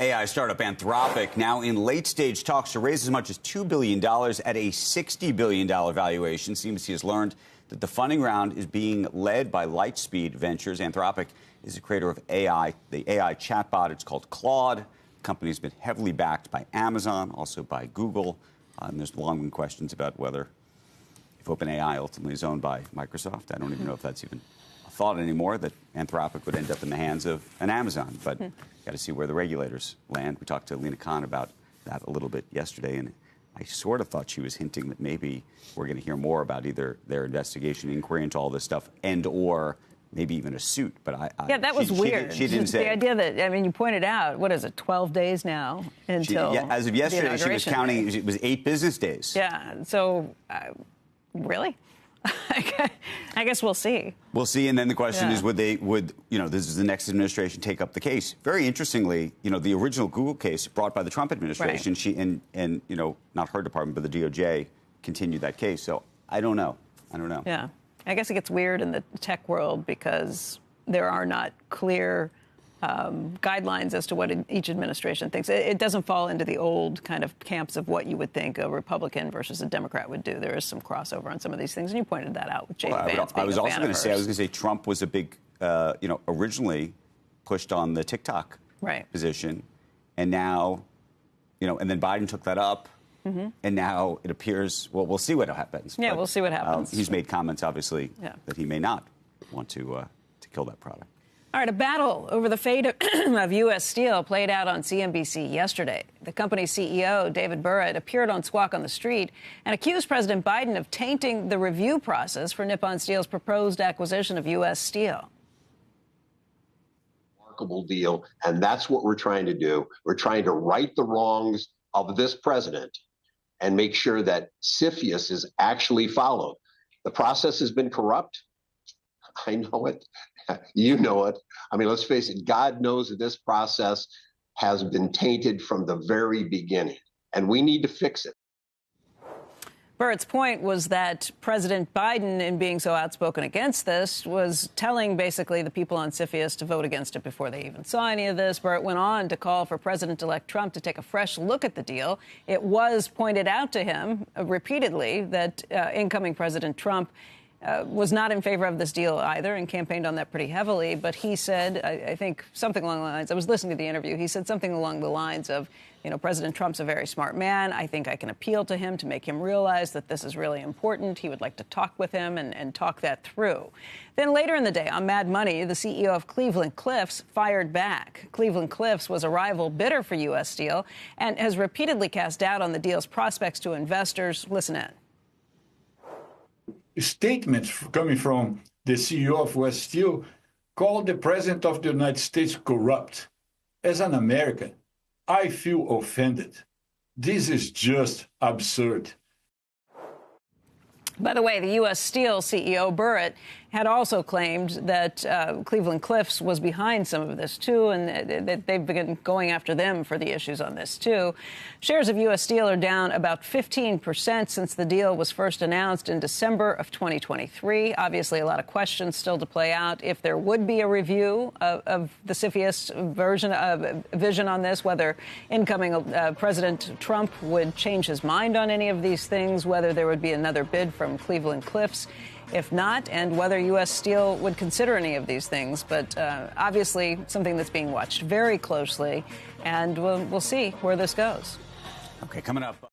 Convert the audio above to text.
AI startup Anthropic now in late-stage talks to raise as much as $2 billion at a $60 billion valuation. CNBC has learned that the funding round is being led by Lightspeed Ventures. Anthropic is the creator of AI, the AI chatbot. It's called Claude. The company has been heavily backed by Amazon, also by Google. And there's long questions about whether, if OpenAI ultimately is owned by Microsoft, I don't even know if that's even thought anymore, that Anthropic would end up in the hands of an Amazon. But got to see where the regulators land. We talked to Lena Khan about that a little bit yesterday, and I sort of thought she was hinting that maybe we're going to hear more about either their investigation, inquiry into all this stuff, and or maybe even a suit. But yeah, that was weird. She didn't say. The idea that, I mean, you pointed out, what is it, 12 days now until as of yesterday, she was counting, it was 8 business days. Yeah, so really? I guess we'll see. We'll see, and then the question is, would this is the next administration take up the case? Very interestingly, the original Google case brought by the Trump administration, she and not her department, but the DOJ continued that case. So I don't know. Yeah, I guess it gets weird in the tech world because there are not clear guidelines as to what each administration thinks. It doesn't fall into the old kind of camps of what you would think a Republican versus a Democrat would do. There is some crossover on some of these things, and you pointed that out with Jake Vance. I was also going to say Trump was a big, originally pushed on the TikTok position, and now, and then Biden took that up, and now it appears, well, we'll see what happens. Yeah, we'll see what happens. He's made comments, obviously, that he may not want to kill that product. All right, a battle over the fate of U.S. Steel played out on CNBC yesterday. The company's CEO, David Burritt, appeared on Squawk on the Street and accused President Biden of tainting the review process for Nippon Steel's proposed acquisition of U.S. Steel. Remarkable deal, and that's what we're trying to do. We're trying to right the wrongs of this president and make sure that CFIUS is actually followed. The process has been corrupt. I know it. You know it. I mean, let's face it. God knows that this process has been tainted from the very beginning, and we need to fix it. Burritt's point was that President Biden, in being so outspoken against this, was telling basically the people on CFIUS to vote against it before they even saw any of this. Burritt went on to call for President-elect Trump to take a fresh look at the deal. It was pointed out to him repeatedly that incoming President Trump was not in favor of this deal either and campaigned on that pretty heavily. But he said, I think, something along the lines, I was listening to the interview, he said something along the lines of, President Trump's a very smart man. I think I can appeal to him to make him realize that this is really important. He would like to talk with him and talk that through. Then later in the day, on Mad Money, the CEO of Cleveland Cliffs fired back. Cleveland Cliffs was a rival bidder for U.S. Steel and has repeatedly cast doubt on the deal's prospects to investors. Listen in. Statements coming from the CEO of West Steel called the President of the United States corrupt. As an American, I feel offended. This is just absurd. By the way, the U.S. Steel CEO, Burritt, had also claimed that Cleveland Cliffs was behind some of this, too, and that they've been going after them for the issues on this, too. Shares of U.S. Steel are down about 15% since the deal was first announced in December of 2023. Obviously, a lot of questions still to play out if there would be a review of the CFIUS vision on this, whether incoming President Trump would change his mind on any of these things, whether there would be another bid from Cleveland Cliffs. If not, and whether U.S. Steel would consider any of these things. But obviously, something that's being watched very closely, and we'll see where this goes. Okay, coming up.